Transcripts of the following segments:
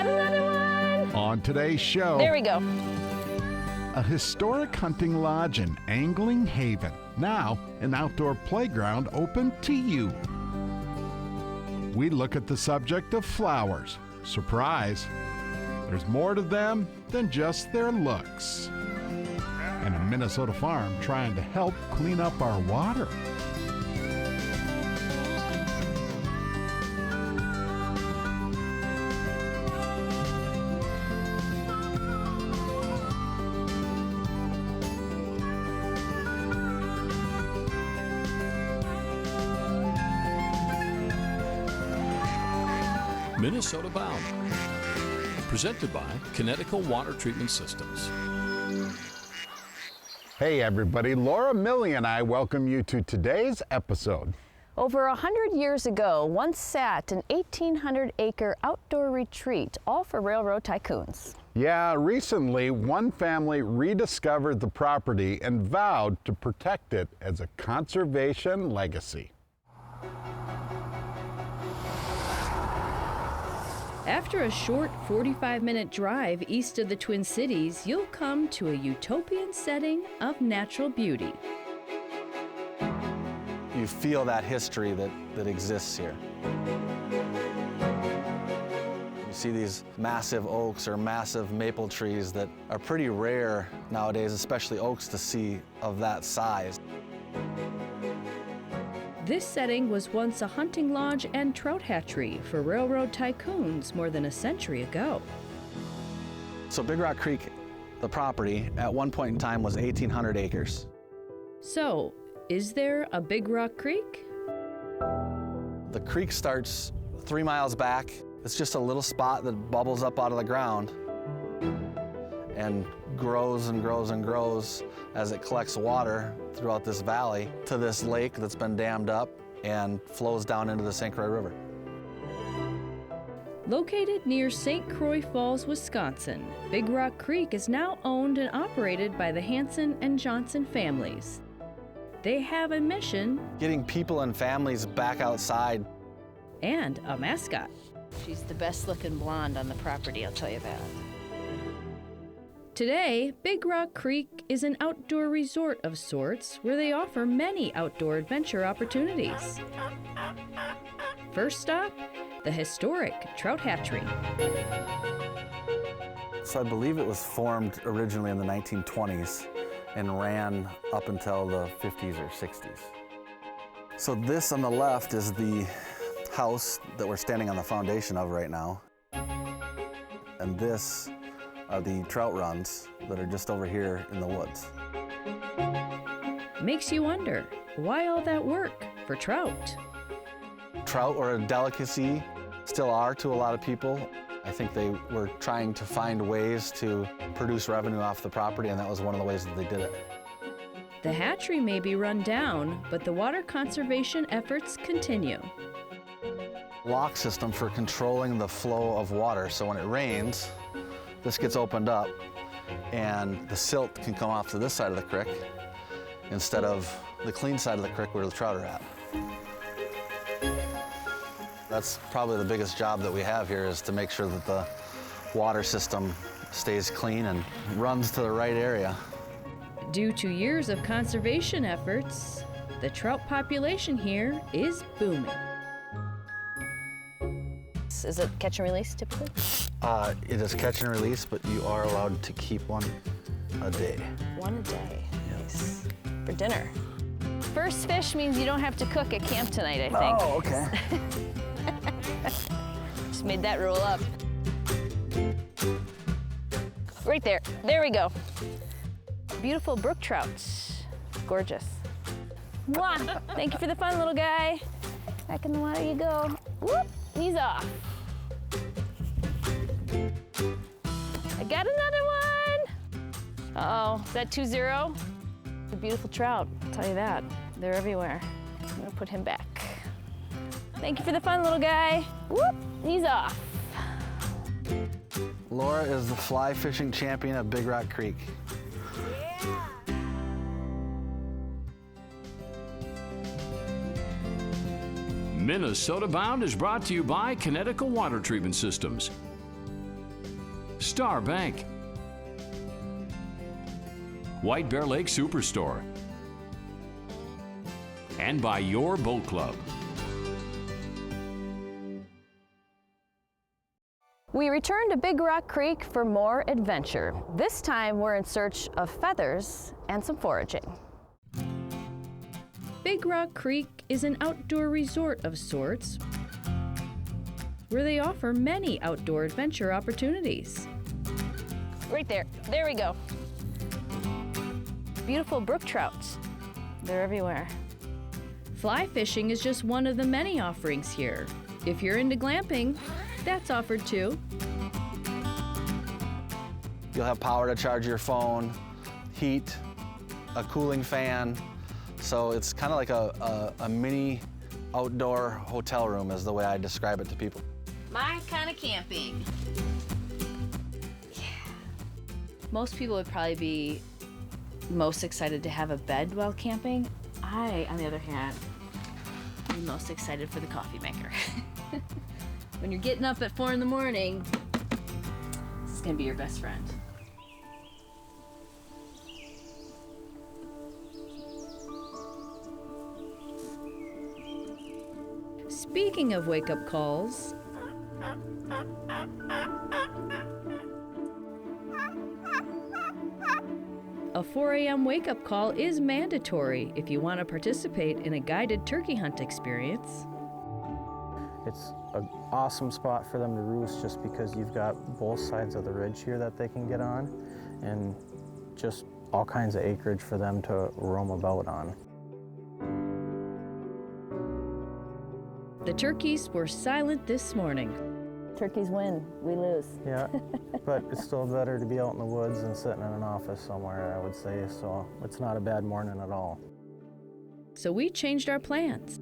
got another one. On today's show, There we go. a historic hunting lodge and angling haven. Now, an outdoor playground open to you. We look at the subject of flowers. Surprise! There's more to them than just their looks. And a Minnesota farm trying to help clean up our water. Minnesota Bound, presented by Connecticut Water Treatment Systems. Hey everybody, Laura Millie and I welcome you to today's episode. Over 100 years ago, once sat an 1,800-acre outdoor retreat, all for railroad tycoons. Yeah, recently one family rediscovered the property and vowed to protect it as a conservation legacy. After a short 45-minute drive east of the Twin Cities, you'll come to a utopian setting of natural beauty. You feel that history that exists here. You see these massive oaks or massive maple trees that are pretty rare nowadays, especially oaks, to see of that size. This setting was once a hunting lodge and trout hatchery for railroad tycoons more than a century ago. So Big Rock Creek, the property, at one point in time was 1,800 acres. So, is there a Big Rock Creek? The creek starts 3 miles back. It's just a little spot that bubbles up out of the ground and grows and grows and grows as it collects water throughout this valley to this lake that's been dammed up and flows down into the St. Croix River. Located near St. Croix Falls, Wisconsin, Big Rock Creek is now owned and operated by the Hanson and Johnson families. They have a mission Getting people and families back outside. and a mascot. She's the best-looking blonde on the property, I'll tell you that. Today, Big Rock Creek is an outdoor resort of sorts where they offer many outdoor adventure opportunities. First stop, the historic trout hatchery. So I believe it was formed originally in the 1920s and ran up until the 50s or 60s. So this on the left is the house that we're standing on the foundation of right now. And this are the trout runs that are just over here in the woods. Makes you wonder, why all that work for trout? Trout were a delicacy, still are to a lot of people. I think they were trying to find ways to produce revenue off the property, and that was one of the ways that they did it. The hatchery may be run down, but the water conservation efforts continue. Lock system for controlling the flow of water, so when it rains, this gets opened up and the silt can come off to this side of the creek instead of the clean side of the creek where the trout are at. That's probably the biggest job that we have here, is to make sure that the water system stays clean and runs to the right area. Due to years of conservation efforts, the trout population here is booming. Is it catch and release typically? It is catch and release, but you are allowed to keep one a day. One a day. Nice. For dinner. First fish means you don't have to cook at camp tonight, I think. Oh, okay. Just made that roll up. Right there. There we go. Beautiful brook trout. Gorgeous. Mwah! Thank you for the fun, little guy. Back in the water you go. Whoop! He's off. I got another one. Uh-oh, is that 2-0? A beautiful trout, I'll tell you that. They're everywhere. I'm gonna put him back. Thank you for the fun, little guy. Whoop, he's off. Laura is the fly fishing champion at Big Rock Creek. Minnesota Bound is brought to you by Connecticut Water Treatment Systems. Star Bank, White Bear Lake Superstore, and by your boat club. We return to Big Rock Creek for more adventure. This time we're in search of feathers and some foraging. Big Rock Creek is an outdoor resort of sorts where they offer many outdoor adventure opportunities. Right there. There we go. Beautiful brook trouts. They're everywhere. Fly fishing is just one of the many offerings here. If you're into glamping, that's offered too. You'll have power to charge your phone, heat, a cooling fan. So it's kind of like a mini outdoor hotel room is the way I describe it to people. My kind of camping. Yeah. Most people would probably be most excited to have a bed while camping. I, on the other hand, am most excited for the coffee maker. When you're getting up at 4 in the morning, this is gonna be your best friend. Speaking of wake-up calls, a 4 a.m. wake-up call is mandatory if you want to participate in a guided turkey hunt experience. It's an awesome spot for them to roost just because you've got both sides of the ridge here that they can get on and just all kinds of acreage for them to roam about on. The turkeys were silent this morning. Turkeys win, we lose. Yeah, but it's still better to be out in the woods than sitting in an office somewhere, I would say, so it's not a bad morning at all. So we changed our plans.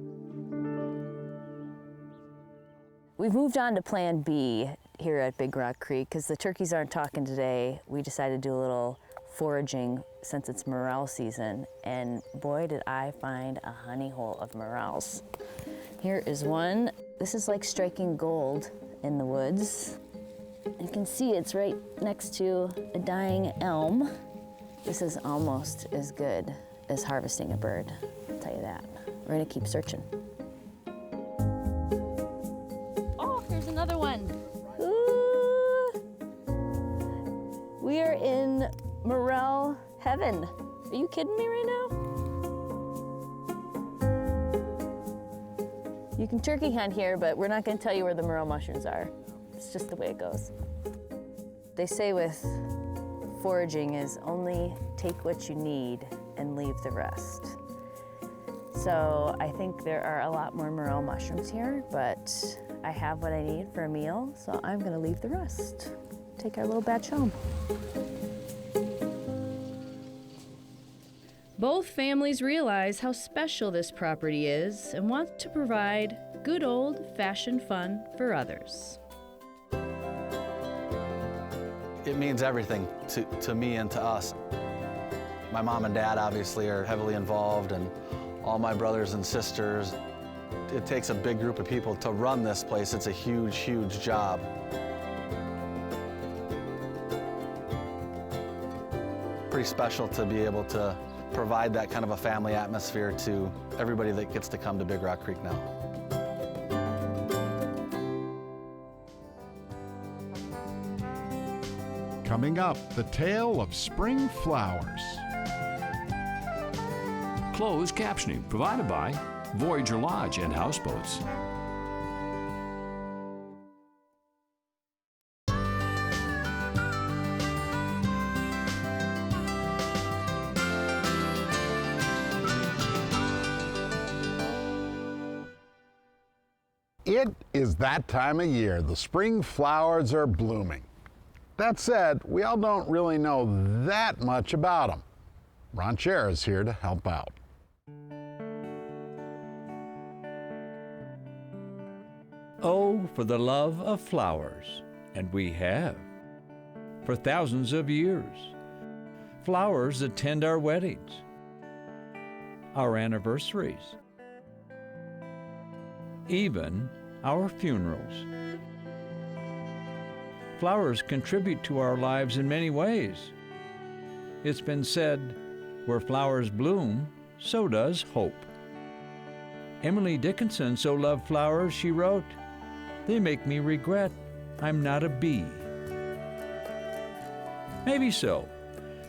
We've moved on to Plan B here at Big Rock Creek because the turkeys aren't talking today. We decided to do a little foraging since it's morel season, and boy did I find a honey hole of morels. Here is one. This is like striking gold in the woods. You can see it's right next to a dying elm. This is almost as good as harvesting a bird, I'll tell you that. We're gonna keep searching. Oh, here's another one. Ooh. We are in morel heaven. Are you kidding me right now? You can turkey hunt here, but we're not gonna tell you where the morel mushrooms are. It's just the way it goes. They say with foraging is only take what you need and leave the rest. So I think there are a lot more morel mushrooms here, but I have what I need for a meal, so I'm gonna leave the rest. Take our little batch home. Both families realize how special this property is and want to provide good old-fashioned fun for others. It means everything to me and to us. My mom and dad obviously are heavily involved, and all my brothers and sisters. It takes a big group of people to run this place. It's a huge, huge job. Pretty special to be able to provide that kind of a family atmosphere to everybody that gets to come to Big Rock Creek now. Coming up, the tale of spring flowers. Closed captioning provided by Voyager Lodge and Houseboats. It is that time of year. The spring flowers are blooming. That said, we all don't really know that much about them. Ron Cher is here to help out. Oh, for the love of flowers, and we have, for thousands of years. Flowers attend our weddings, our anniversaries, even our funerals. flowers contribute to our lives in many ways. It's been said, where flowers bloom, so does hope. Emily Dickinson so loved flowers, she wrote, "They make me regret I'm not a bee." Maybe so,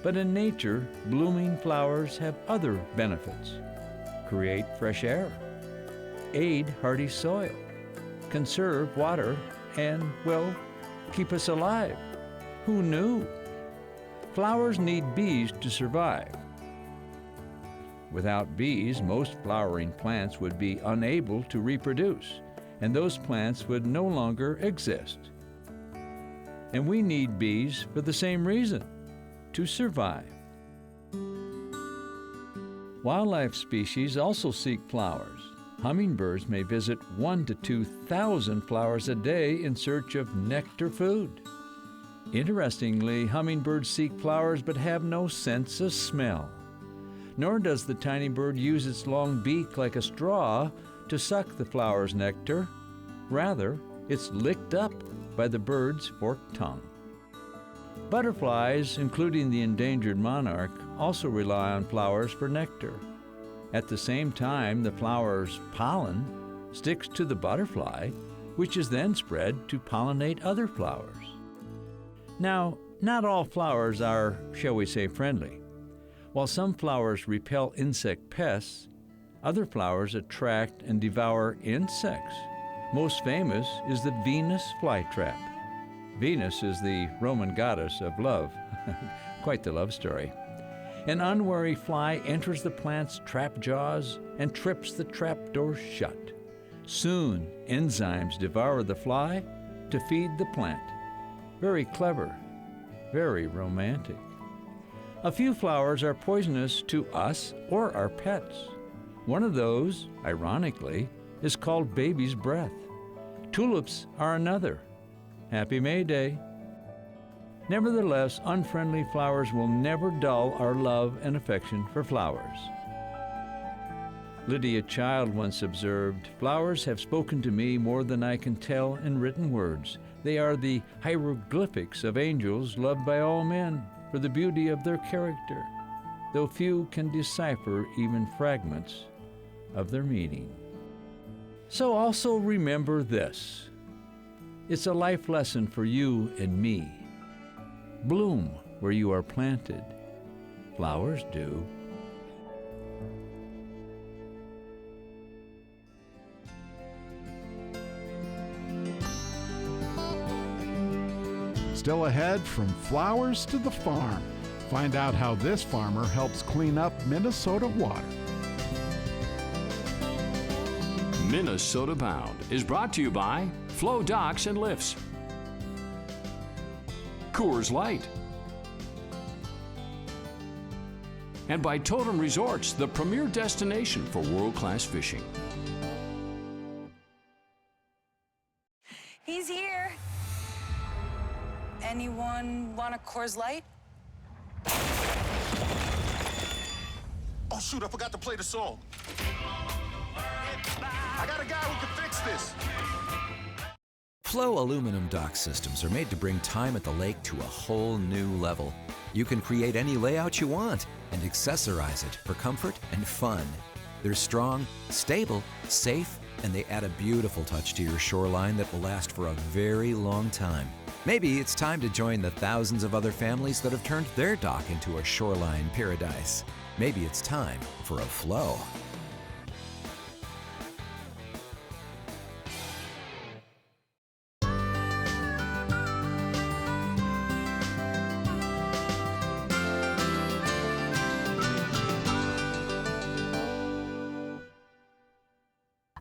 but in nature, blooming flowers have other benefits. Create fresh air, aid hardy soil, conserve water, and, well, keep us alive. Who knew? Flowers need bees to survive. Without bees, most flowering plants would be unable to reproduce, and those plants would no longer exist. And we need bees for the same reason, to survive. Wildlife species also seek flowers. Hummingbirds may visit 1,000 to 2,000 flowers a day in search of nectar food. Interestingly, hummingbirds seek flowers but have no sense of smell. Nor does the tiny bird use its long beak like a straw to suck the flower's nectar. Rather, it's licked up by the bird's forked tongue. Butterflies, including the endangered monarch, also rely on flowers for nectar. At the same time, the flower's pollen sticks to the butterfly, which is then spread to pollinate other flowers. Now, not all flowers are, shall we say, friendly. While some flowers repel insect pests, other flowers attract and devour insects. Most famous is the Venus flytrap. Venus is the Roman goddess of love. Quite the love story. An unwary fly enters the plant's trap jaws and trips the trap door shut. Soon, enzymes devour the fly to feed the plant. Very clever, very romantic. A few flowers are poisonous to us or our pets. One of those, ironically, is called baby's breath. Tulips are another. Happy May Day. Nevertheless, unfriendly flowers will never dull our love and affection for flowers. Lydia Child once observed, "Flowers have spoken to me more than I can tell in written words. They are the hieroglyphics of angels loved by all men for the beauty of their character, though few can decipher even fragments of their meaning." So also remember this. It's a life lesson for you and me. Bloom where you are planted. Flowers do. Still ahead, from flowers to the farm. Find out how this farmer helps clean up Minnesota water. Minnesota Bound is brought to you by Flow Docks and Lifts, Coors Light, and by Totem Resorts, the premier destination for world-class fishing. He's here. Anyone want a Coors Light? Oh shoot, I forgot to play the song. I got a guy who can fix this. Flow aluminum dock systems are made to bring time at the lake to a whole new level. You can create any layout you want and accessorize it for comfort and fun. They're strong, stable, safe, and they add a beautiful touch to your shoreline that will last for a very long time. Maybe it's time to join the thousands of other families that have turned their dock into a shoreline paradise. Maybe it's time for a Flow.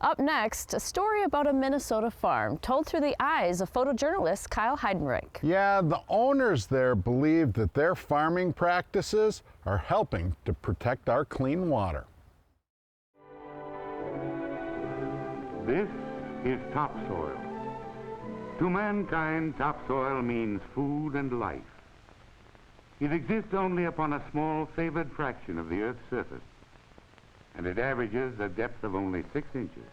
Up next, a story about a Minnesota farm told through the eyes of photojournalist Kyle Heidenreich. Yeah, the owners there believe that their farming practices are helping to protect our clean water. This is topsoil. To mankind, topsoil means food and life. It exists only upon a small favored fraction of the Earth's surface, and it averages a depth of only 6 inches.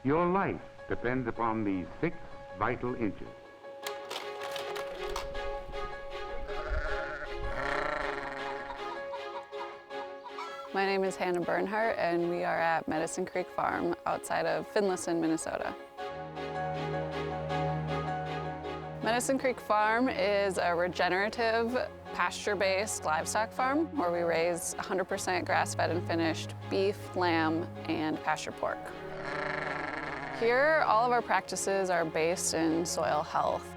Your life depends upon these 6 vital inches. name is Hannah Bernhardt, and we are at Medicine Creek Farm outside of Finlayson, Minnesota. Medicine Creek Farm is a regenerative, pasture-based livestock farm where we raise 100% grass-fed and finished beef, lamb, and pasture pork. Here, all of our practices are based in soil health,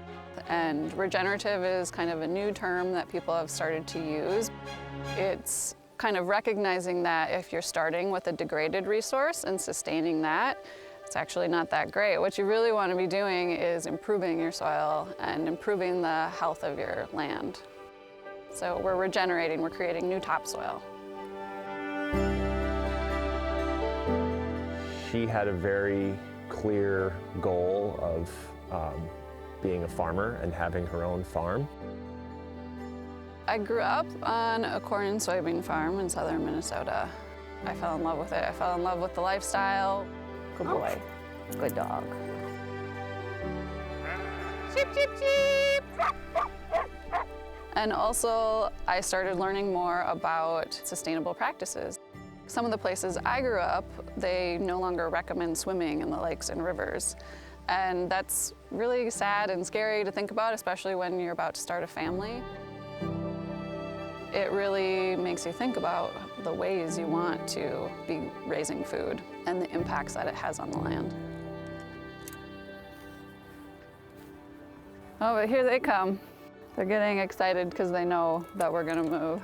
and regenerative is kind of a new term that people have started to use. It's kind of recognizing that if you're starting with a degraded resource and sustaining that, it's actually not that great. What you really want to be doing is improving your soil and improving the health of your land. So we're regenerating, we're creating new topsoil. She had a very clear goal of being a farmer and having her own farm. I grew up on a corn and soybean farm in southern Minnesota. I fell in love with it. I fell in love with the lifestyle. Good boy. Good dog. Cheep, cheep, cheep. And also, I started learning more about sustainable practices. Some of the places I grew up, they no longer recommend swimming in the lakes and rivers. And that's really sad and scary to think about, especially when you're about to start a family. It really makes you think about the ways you want to be raising food and the impacts that it has on the land. Oh, but here they come. They're getting excited because they know that we're gonna move.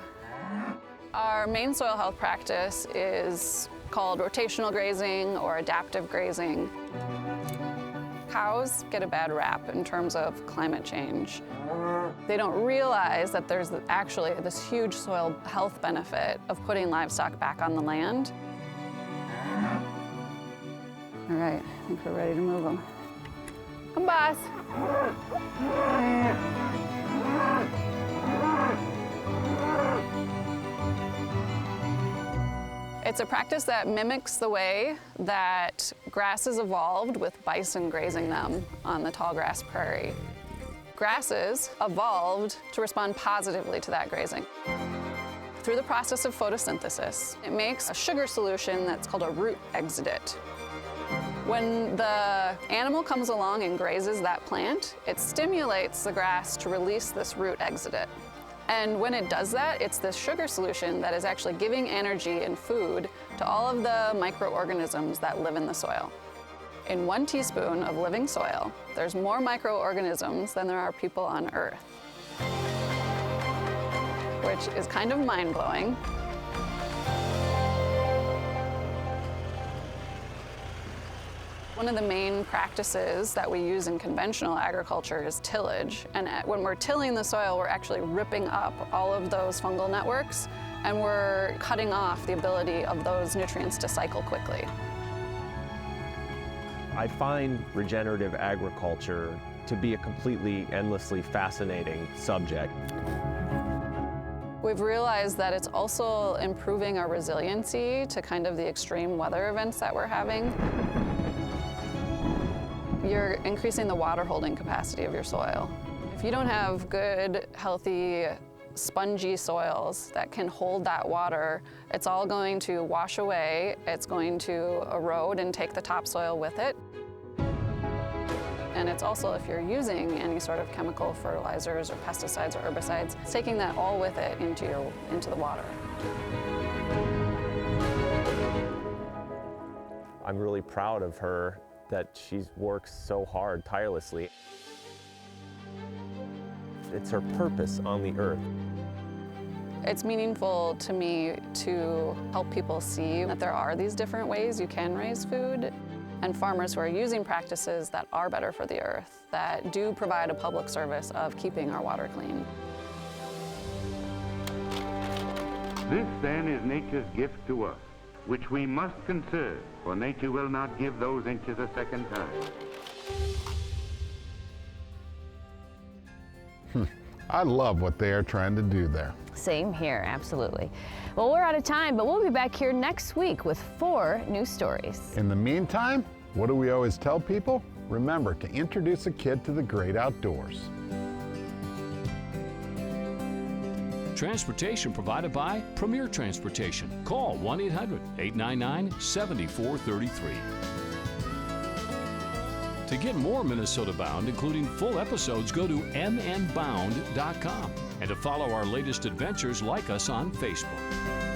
Our main soil health practice is called rotational grazing or adaptive grazing. Cows get a bad rap in terms of climate change. They don't realize that there's actually this huge soil health benefit of putting livestock back on the land. All right, I think we're ready to move them. Come, boss. It's a practice that mimics the way that grasses evolved with bison grazing them on the tall grass prairie. Grasses evolved to respond positively to that grazing. Through the process of photosynthesis, it makes a sugar solution that's called a root exudate. When the animal comes along and grazes that plant, it stimulates the grass to release this root exudate. And when it does that, it's this sugar solution that is actually giving energy and food to all of the microorganisms that live in the soil. In 1 teaspoon of living soil, there's more microorganisms than there are people on Earth, which is kind of mind-blowing. One of the main practices that we use in conventional agriculture is tillage. And when we're tilling the soil, we're actually ripping up all of those fungal networks, and we're cutting off the ability of those nutrients to cycle quickly. I find regenerative agriculture to be a completely endlessly fascinating subject. We've realized that it's also improving our resiliency to kind of the extreme weather events that we're having. You're increasing the water holding capacity of your soil. If you don't have good, healthy, spongy soils that can hold that water, it's all going to wash away, it's going to erode and take the topsoil with it. And it's also, if you're using any sort of chemical fertilizers or pesticides or herbicides, it's taking that all with it into the water. I'm really proud of her that she works so hard, tirelessly. It's her purpose on the earth. It's meaningful to me to help people see that there are these different ways you can raise food, and farmers who are using practices that are better for the earth, that do provide a public service of keeping our water clean. This, then, is nature's gift to us, which we must conserve, for nature will not give those inches a second time. I love what they are trying to do there. Same here, absolutely. Well, we're out of time, but we'll be back here next week with 4 new stories. In the meantime, what do we always tell people? Remember to introduce a kid to the great outdoors. Transportation provided by Premier Transportation. Call 1-800-899-7433. To get more Minnesota Bound, including full episodes, go to mnbound.com. And to follow our latest adventures, like us on Facebook.